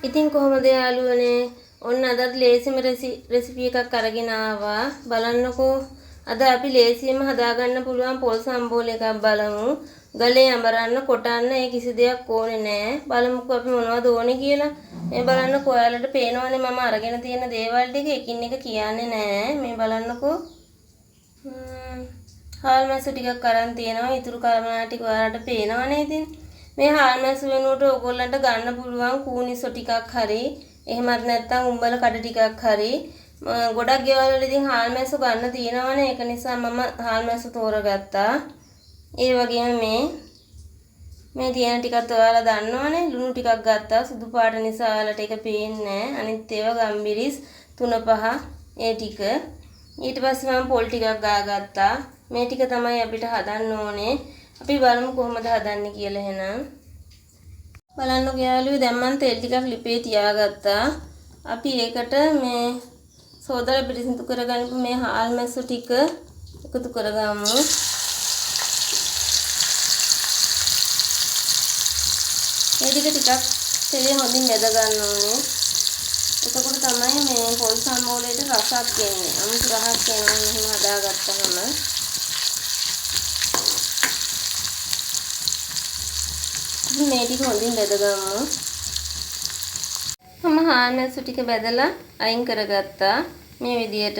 ඉතින් කොහොමද යාළුවනේ? ඔන්න අදත් ලේසිම රෙසිපි එකක් අරගෙන ආවා. බලන්නකෝ. අද අපි ලේසියෙන්ම හදාගන්න පුළුවන් පොල් සම්බෝල එකක් බලමු. ගලේ අඹරන්න, කොටන්න ඒ කිසි දෙයක් ඕනේ නෑ. බලමුකෝ අපි මොනවද ඕනේ කියලා. මේ බලන්නකෝ ඔයාලට පේනවනේ මම අරගෙන තියෙන දේවල් ටික එකින් එක කියන්නේ නෑ. මේ බලන්නකෝ. හාල් මැස්සු ටිකක් අරන් තියෙනවා. ඉතුරු කලමනා ටික ඔයාලට පේනවනේ ඉතින්. මේ හාල් මැස්සු වෙනුවට ඕගොල්ලන්ට ගන්න පුළුවන් කූනිසෝ ටිකක් හරි එහෙමත් නැත්නම් උඹල කඩ ටිකක් හරි ගොඩක් ගෙවල් වල ඉතින් හාල් මැස්සු ගන්න තියෙනවනේ ඒක නිසා මම හාල් මැස්සු තෝරගත්තා. ඒ වගේම මේ තියෙන ටිකත් ඔයාලා දන්නවනේ ලුණු ටිකක් ගත්තා සුදු පාට නිසා ඔයාලට ඒක පේන්නේ නැහැ. අනිත් ඒවා ගම්බිරිස් 3-5 ඒ ටික. ඊට පස්සේ මම පොල් ටිකක් ගාගත්තා. මේ ටික තමයි අපිට හදන්න ඕනේ. අපි බලමු කොහොමද හදන්නේ කියලා එහෙනම්. බලන්නකෝ යාළුවෝ දැන් මම තෙල් ටිකක් ලිපේ තියාගත්තා. අපි ඒකට මේ සෝදාලා පිරිසිදු කරගන්නපු මේ හාල් මැස්සු ටික එකතු කරගමු. මේ ටික ටිකක් තෙලේ හොඳින් බෙද ගන්න ඕනේ. එතකොට තමයි මේ පොල් සම්බෝලේට රසක් එන්නේ. අමුතු රහක් එනවා එහෙම හදාගත්තහම. මේ ටික හොඳින් බෙදගමු. මම හාල් මැස්සු ටික බෙදලා අයින් කරගත්තා. මේ විදියට.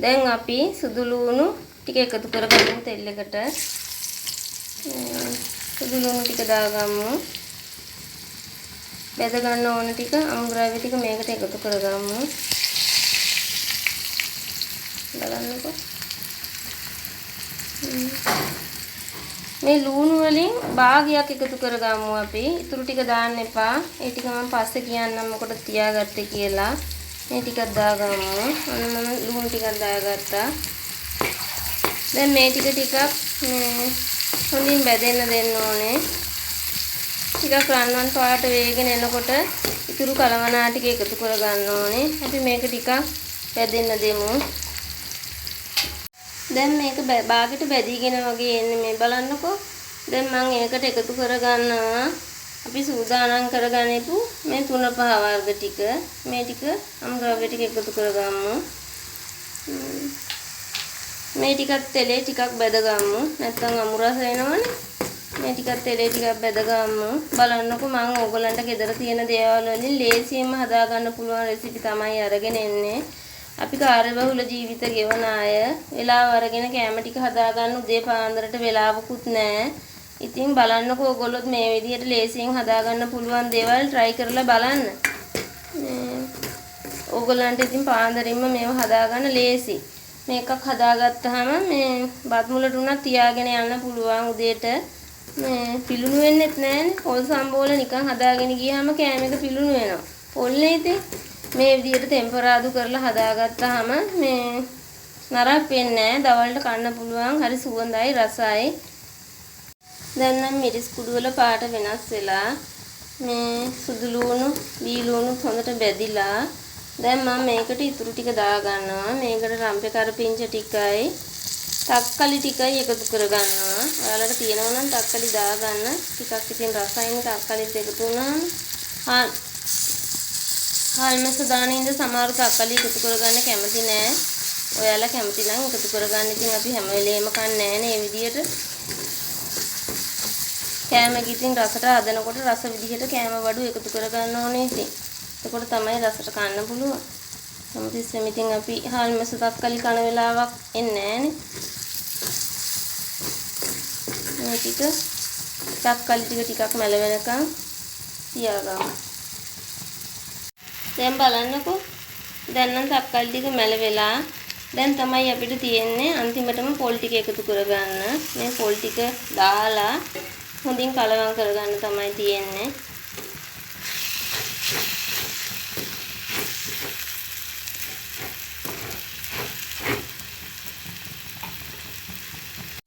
දැන් අපි සුදු ලුණු ටික එකතු කරගමු තෙල් එකට. සුදු ලුණු ටික දාගමු. බෙද ගන්න ඕන ටික අමුද්‍රව්‍ය ටික මේකට එකතු කරගමු. බලන්නකෝ. මේ ලුණු වලින් භාගයක් එකතු කරගමු අපි. ඉතුරු ටික දාන්න එපා. ඒ ටික මම පස්සේ කියන්නම් මොකටද තියාගත්තේ කියලා. මේ ටිකක් දාගමු. ඔන්න මම ලුණු ටිකක් දාගත්තා. දැන් මේ ටික මේ හොඳින් බැදෙන්න දෙන්න ඕනේ. ටිකක් රන්වන් පාට වේගෙන එනකොට ඉතුරු කලවනා ටික එකතු කරගන්න ඕනේ. අපි මේක ටිකක් බැදෙන්න දෙමු. දැන් මේක බාගෙට බැදීගෙන වගේ එන්නේ මේ බලන්නකෝ. දැන් මම ඒකට එකතු කරගන්නවා. අපි සූදානම් කරගන්නපු මේ 3-5 වර්ග ටික. මේ ටික අමුද්‍රව්‍ය ටික එකතු කරගමු. මේ ටිකත් තෙලේ ටිකක් බෙදගමු. නැත්නම් අමුරස වෙනවනේ. මේ ටිකත් තෙලේ ටිකක් බෙදගමු. බලන්නකෝ මම ඕගලන්ට ගෙදර තියෙන දේවල් වලින් ලේසියෙන්ම හදාගන්න පුළුවන් රෙසිපි තමයි අරගෙන එන්නේ. අපි කාර්යබහුල ජීවිත ගෙවන අය වෙලාව අරගෙන කැම ටික හදාගන්න උදේ පාන්දරට වෙලාවකුත් නැහැ. ඉතින් බලන්නකෝ ඔයගොල්ලොත් මේ විදිහට ලේසියෙන් හදාගන්න පුළුවන් දේවල් try කරලා බලන්න. ඕගොල්ලන්ට ඉතින් පාන්දරින්ම මේව හදාගන්න ලේසි. මේකක් හදාගත්තාම මේ බත් මුලට උනත් තියාගෙන යන්න පුළුවන් උදේට. මේ පිලුණු වෙන්නෙත් නැහැනේ. පොල් සම්බෝල නිකන් හදාගෙන ගියාම කෑම එක පිලුණු වෙනවා. පොල්නේ ඉතින් මේ විදිහට ටෙම්පරාදු කරලා හදාගත්තාම මේ නරක වෙන්නේ නැහැ. දවල්ට කන්න පුළුවන්. හරි සුවඳයි රසයි. දැන් නම් මිරිස් කුඩු වල පාට වෙනස් වෙලා මේ සුදු ලුණු, බී ලුණු හොඳට බැදිලා දැන් මම මේකට ඉතුරු ටික දා ගන්නවා. මේකට රම්පේ කරපිංච ටිකයි, තක්කලි ටිකයි එකතු කර ගන්නවා. ඔයාලට තියෙනවා නම් තක්කලි දා ගන්න. ටිකක් ඉතින් රසයිනේ තක්කලිත් එකතු වුණාම. හාල් මැස්සු දාන ඉඳ සමහර තක්කලි එකතු කරගන්න කැමති නෑ. ඔයාලා කැමති නම් එකතු කරගන්න. ඉතින් අපි හැම වෙලේම කන්නේ නෑනේ මේ විදියට. කෑම කිතින් රසට හදනකොට රස විදිහට කෑම බඩු එකතු කරගන්න ඕනේ ඉතින්. එතකොට තමයි රසට කන්න පුළුවන්. හැමතිස්සෙම ඉතින් අපි හාල් මැස්සු තක්කලි කන වෙලාවක් එන්නේ නෑනේ. මේ ටික තක්කලි ටික මැල වෙනකන් තියාගමු. දැන් බලන්නකෝ. දැන් නම් තක්කලි ටික මැල වෙලා. දැන් තමයි අපිට තියෙන්නේ අන්තිමටම පොල් ටික එකතු කරගන්න. මේ පොල් ටික දාලා හොඳින් කලවම් කරගන්න තමයි තියෙන්නේ.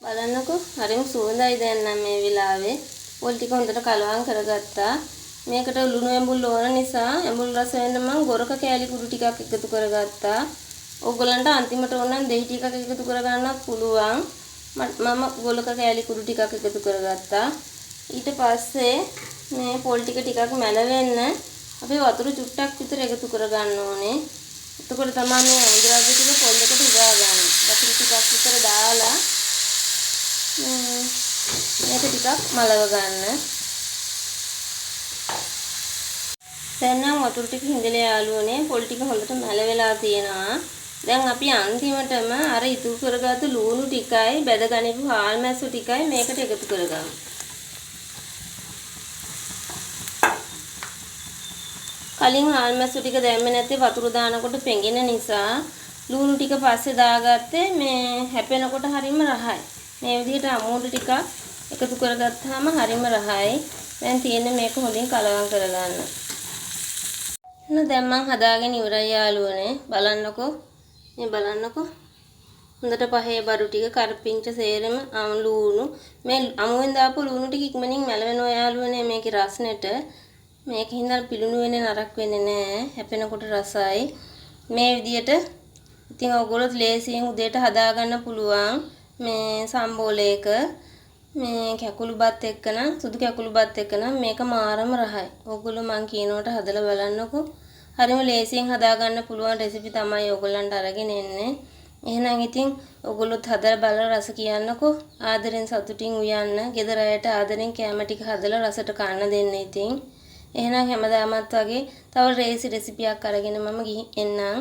බලන්නකෝ හරිම සුවඳයි දැන් නම් මේ වෙලාවේ. පොල් ටික හොඳට කලවම් කරගත්තා. මේකට ලුණු ඇඹුල් ඕන නිසා ඇඹුල් රස වෙන්න මම ගොරක කෑලි කුඩු ටිකක් එකතු කරගත්තා. ඕගොල්ලන්ට අන්තිමට ඕන නම් දෙහි ටිකක් එකතු කරගන්නත් පුළුවන්. මම ගොලක කෑලි කුඩු ටිකක් එකතු කරගත්තා. ඊට පස්සේ මේ පොල් ටික ටිකක් මැල වෙන්න අපි වතුර චුට්ටක් විතර එකතු කර ගන්න ඕනේ. එතකොට තමයි මේ අමුද්‍රව්‍ය ටික පොල්ලකට උගා ගන්න. වතුර ටිකක් විතර දාලා මේක ටිකක් මලව ගන්න. දැන් නම් වතුර ටික හිඳලා යාළුවනේ පොල් ටික හොඳට මැල වෙලා තියෙනවා. දැන් අපි අන්තිමටම අර ඉතුරු කරගත්තු ලුණු ටිකයි බැදගනිපු හාල් මැස්සු ටිකයි මේකට එකතු කරගමු. කලින් හාල් මැස්සු ටික දැම්මේ නැත්තේ වතුර දානකොට පෙඟෙන නිසා ලුණු ටික පස්සේ දාගත්තේ මේ හැපෙනකොට හරිම රහයි. මේ විදිහට අමුඩ ටිකක් එකතු කරගත්තාම හරිම රහයි. දැන් තියෙන්නේ මේක හොඳින් කලවම් කරගන්න. දැන් මං හදාගෙන ඉවරයි යාළුවනේ. බලන්නකෝ. මේ බලන්නකෝ. හොඳට පහේ බඩු ටික කරපිංච සේරම ලුණු මේ අමුවෙන් දාපු ලුණු ටික ඉක්මනින් මැලවෙනවා යාළුවනේ මේකේ රස්නෙට. මේකින් හින්දා පිලුණු වෙන්නේ නරක වෙන්නේ නැහැ. හැපෙනකොට රසයි. මේ විදියට ඉතින් ඔයගොල්ලෝ ලේසියෙන් උදේට හදාගන්න පුළුවන් මේ සම්බෝලයක මේ කැකුළු බත් එක්ක නම් සුදු කැකුළු බත් එක්ක නම් මේක මාරම රහයි. ඔයගොල්ලෝ මං කියනකොට හදලා බලන්නකෝ. හරිම ලේසියෙන් හදාගන්න පුළුවන් රෙසිපි තමයි ඔයගොල්ලන්ට අරගෙන එන්නේ. එහෙනම් ඉතින් ඔයගොල්ලොත් හදලා බලලා රස කියන්නකෝ. ආදරෙන් සතුටින් උයන්න. ගෙදර අයට ආදරෙන් කැම ටික හදලා රසට කන්න දෙන්න ඉතින්. එහෙනම් හැමදාමත් වගේ තව රේසි රෙසිපියක් අරගෙන මම ගිහින් එන්නම්.